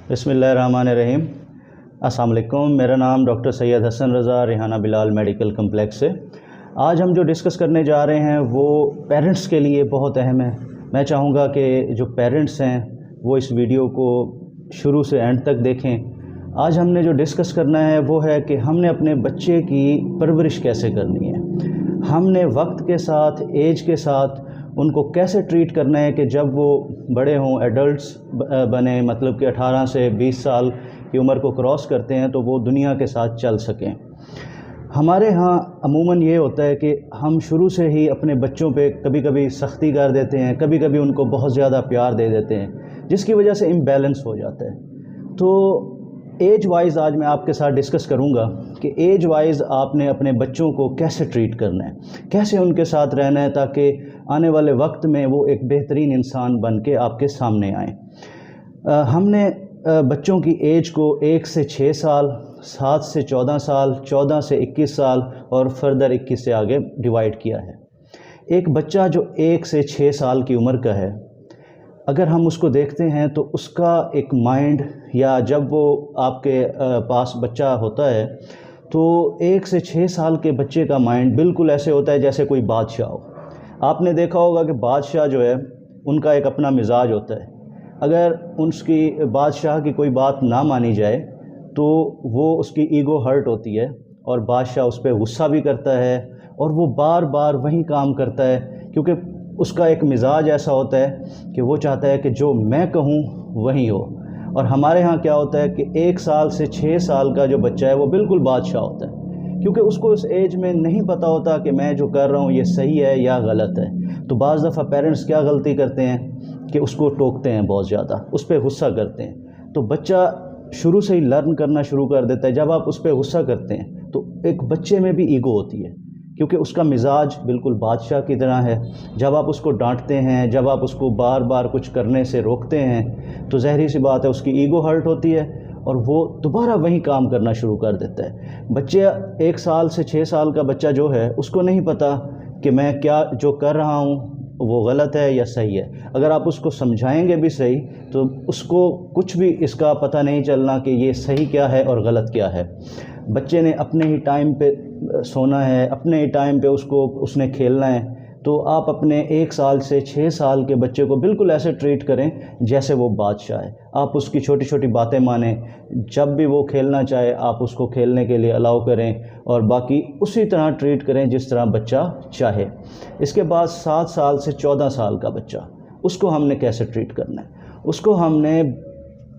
बिस्मिल्लाहिर्रहमानिर्रहीम। अस्सलाम वालेकुम। मेरा नाम डॉक्टर सैयद हसन रज़ा रेहाना बिलाल मेडिकल कम्प्लेक्स से। आज हम जो डिस्कस करने जा रहे हैं वो पेरेंट्स के लिए बहुत अहम है। मैं चाहूँगा कि जो पेरेंट्स हैं वो इस वीडियो को शुरू से एंड तक देखें। आज हमने जो डिस्कस करना है वो है कि हमने अपने बच्चे की परवरिश कैसे करनी है। हमने वक्त के साथ, एज के साथ उनको कैसे ट्रीट करना है कि जब वो बड़े हों, एडल्ट्स बने, मतलब कि 18 से 20 साल की उम्र को क्रॉस करते हैं तो वो दुनिया के साथ चल सकें। हमारे यहाँ अमूमन ये होता है कि हम शुरू से ही अपने बच्चों पे कभी कभी सख्ती कर देते हैं, कभी कभी उनको बहुत ज़्यादा प्यार दे देते हैं, जिसकी वजह से इम्बैलेंस हो जाता है। तो एज वाइज आज मैं आपके साथ डिस्कस करूंगा कि एज वाइज आपने अपने बच्चों को कैसे ट्रीट करना है, कैसे उनके साथ रहना है ताकि आने वाले वक्त में वो एक बेहतरीन इंसान बन के आपके सामने आए। हमने बच्चों की एज को 1 से 6 साल, 7 से 14 साल, 14 से 21 साल और फर्दर 21 से आगे डिवाइड किया है। एक बच्चा जो 1 से 6 साल की उम्र का है, अगर हम उसको देखते हैं तो उसका एक माइंड, या जब वो आपके पास बच्चा होता है तो 1 से 6 साल के बच्चे का माइंड बिल्कुल ऐसे होता है जैसे कोई बादशाह हो। आपने देखा होगा कि बादशाह जो है उनका एक अपना मिजाज होता है। अगर उसकी बादशाह की कोई बात ना मानी जाए तो वो उसकी ईगो हर्ट होती है और बादशाह उस पर गुस्सा भी करता है और वो बार बार वही काम करता है, क्योंकि उसका एक मिजाज ऐसा होता है कि वो चाहता है कि जो मैं कहूँ वही हो। और हमारे यहाँ क्या होता है कि 1 साल से 6 साल का जो बच्चा है वो बिल्कुल बादशाह होता है, क्योंकि उसको उस एज में नहीं पता होता कि मैं जो कर रहा हूँ ये सही है या गलत है। तो बाज़ दफ़ा पेरेंट्स क्या गलती करते हैं कि उसको टोकते हैं, बहुत ज़्यादा उस पर गुस्सा करते हैं। तो बच्चा शुरू से ही लर्न करना शुरू कर देता है। जब आप उस पर गुस्सा करते हैं तो एक बच्चे में भी ईगो होती है, क्योंकि उसका मिजाज बिल्कुल बादशाह की तरह है। जब आप उसको डांटते हैं, जब आप उसको बार बार कुछ करने से रोकते हैं तो ज़ाहिर सी बात है उसकी ईगो हर्ट होती है और वो दोबारा वही काम करना शुरू कर देता है। बच्चे 1 साल से 6 साल का बच्चा जो है उसको नहीं पता कि मैं क्या जो कर रहा हूँ वो गलत है या सही है। अगर आप उसको समझाएंगे भी सही तो उसको कुछ भी इसका पता नहीं चलना कि ये सही क्या है और गलत क्या है। बच्चे ने अपने ही टाइम पे सोना है, अपने ही टाइम पे उसने खेलना है। तो आप अपने 1 साल से 6 साल के बच्चे को बिल्कुल ऐसे ट्रीट करें जैसे वो बादशाह है। आप उसकी छोटी छोटी बातें मानें, जब भी वो खेलना चाहे आप उसको खेलने के लिए अलाउ करें और बाकी उसी तरह ट्रीट करें जिस तरह बच्चा चाहे। इसके बाद 7 साल से 14 साल का बच्चा, उसको हमने कैसे ट्रीट करना है। उसको हमने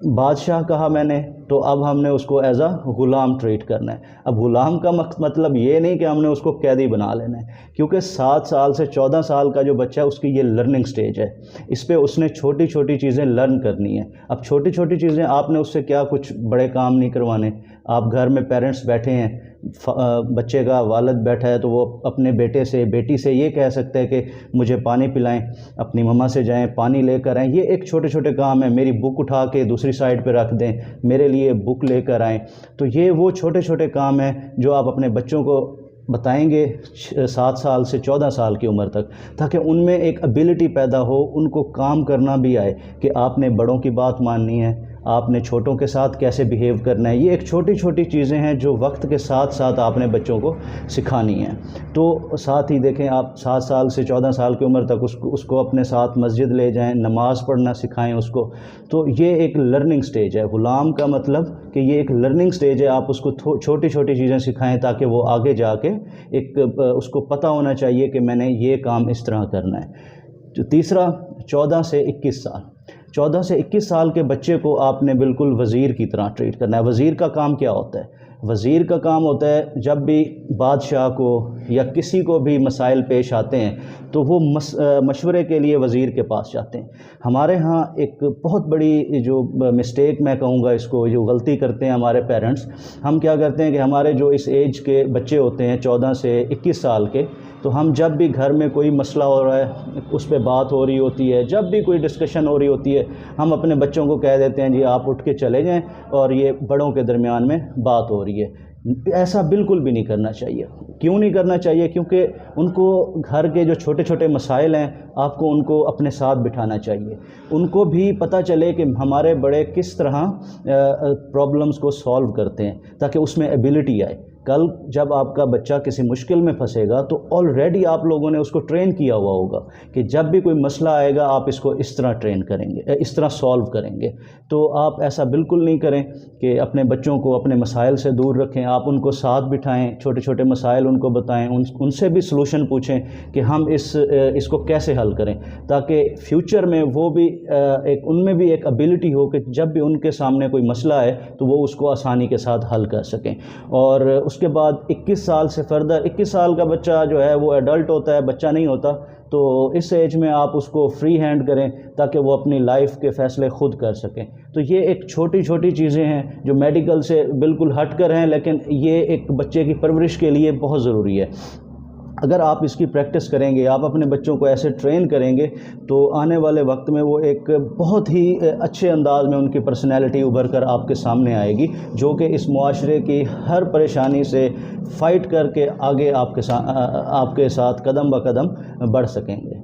बादशाह कहा मैंने, तो अब हमने उसको एज अ ग़ुलाम ट्रीट करना है। अब ग़ुलाम का मतलब ये नहीं कि हमने उसको कैदी बना लेना है, क्योंकि 7 साल से 14 साल का जो बच्चा है उसकी ये लर्निंग स्टेज है। इस पे उसने छोटी छोटी चीज़ें लर्न करनी है। अब छोटी छोटी चीज़ें आपने उससे क्या कुछ बड़े काम नहीं करवाने। आप घर में पेरेंट्स बैठे हैं, बच्चे का वालिद बैठा है तो वो अपने बेटे से, बेटी से ये कह सकते हैं कि मुझे पानी पिलाएं, अपनी मम्मा से जाएं पानी लेकर आएँ। ये एक छोटे छोटे काम है। मेरी बुक उठा के दूसरी साइड पे रख दें, मेरे लिए बुक लेकर आएँ। तो ये वो छोटे छोटे काम हैं जो आप अपने बच्चों को बताएंगे 7 साल से 14 साल की उम्र तक, ताकि उनमें एक एबिलिटी पैदा हो, उनको काम करना भी आए कि आपने बड़ों की बात माननी है, आपने छोटों के साथ कैसे बिहेव करना है। ये एक छोटी छोटी चीज़ें हैं जो वक्त के साथ साथ आपने बच्चों को सिखानी है। तो साथ ही देखें, आप 7 साल से 14 साल की उम्र तक उसको अपने साथ मस्जिद ले जाएं, नमाज़ पढ़ना सिखाएं उसको। तो ये एक लर्निंग स्टेज है। ग़ुलाम का मतलब कि ये एक लर्निंग स्टेज है। आप उसको छोटी छोटी चीज़ें सिखाएं ताकि वो आगे जाके एक उसको पता होना चाहिए कि मैंने ये काम इस तरह करना है। तो तीसरा, 14 से 21 साल, 14 से 21 साल के बच्चे को आपने बिल्कुल वज़ीर की तरह ट्रीट करना है। वज़ीर का काम क्या होता है? वज़ीर का काम होता है जब भी बादशाह को या किसी को भी मसाइल पेश आते हैं तो वो मशवरे के लिए वज़ीर के पास जाते हैं। हमारे यहाँ एक बहुत बड़ी जो मिस्टेक मैं कहूँगा इसको, जो गलती करते हैं हमारे पेरेंट्स, हम क्या करते हैं कि हमारे जो इस एज के बच्चे होते हैं 14 से 21 साल के, तो हम जब भी घर में कोई मसला हो रहा है, उस पर बात हो रही होती है, जब भी कोई डिस्कशन हो रही होती है, हम अपने बच्चों को कह देते हैं जी आप उठ के चले जाएं और ये बड़ों के दरमियान में बात हो रही है। ایسا بالکل بھی نہیں کرنا چاہیے. کیوں نہیں کرنا چاہیے؟ کیونکہ ان کو گھر کے جو چھوٹے چھوٹے مسائل ہیں آپ کو ان کو اپنے ساتھ بٹھانا چاہیے. ان کو بھی پتہ چلے کہ ہمارے بڑے کس طرح پرابلمس کو سالو کرتے ہیں تاکہ اس میں ایبلٹی آئے. کل جب آپ کا بچہ کسی مشکل میں پھنسے گا تو آلریڈی آپ لوگوں نے اس کو ٹرین کیا ہوا ہوگا کہ جب بھی کوئی مسئلہ آئے گا آپ اس کو اس طرح ٹرین کریں گے، اس طرح سالو کریں گے. تو آپ ایسا بالکل نہیں کریں کہ اپنے بچوں کو اپنے مسائل سے دور رکھیں. آپ ان کو ساتھ بٹھائیں، چھوٹے چھوٹے مسائل ان کو بتائیں، ان سے بھی سلوشن پوچھیں کہ ہم اس کو کیسے حل کریں، تاکہ فیوچر میں وہ بھی ان میں بھی ایک ابیلٹی ہو کہ جب بھی ان کے سامنے کوئی مسئلہ آئے تو وہ اس کو آسانی کے ساتھ حل کر سکیں. اور اس کے بعد 21 سال سے فردر، 21 سال کا بچہ جو ہے وہ ایڈلٹ ہوتا ہے، بچہ نہیں ہوتا. تو اس ایج میں آپ اس کو فری ہینڈ کریں تاکہ وہ اپنی لائف کے فیصلے خود کر سکیں. تو یہ ایک چھوٹی چھوٹی چیزیں ہیں جو میڈیکل سے بالکل ہٹ کر ہیں، لیکن یہ ایک بچے کی پرورش کے لیے بہت ضروری ہے. اگر آپ اس کی پریکٹس کریں گے، آپ اپنے بچوں کو ایسے ٹرین کریں گے تو آنے والے وقت میں وہ ایک بہت ہی اچھے انداز میں ان کی پرسنالٹی ابھر کر آپ کے سامنے آئے گی، جو کہ اس معاشرے کی ہر پریشانی سے فائٹ کر کے آگے آپ کے ساتھ قدم بہ قدم بڑھ سکیں گے.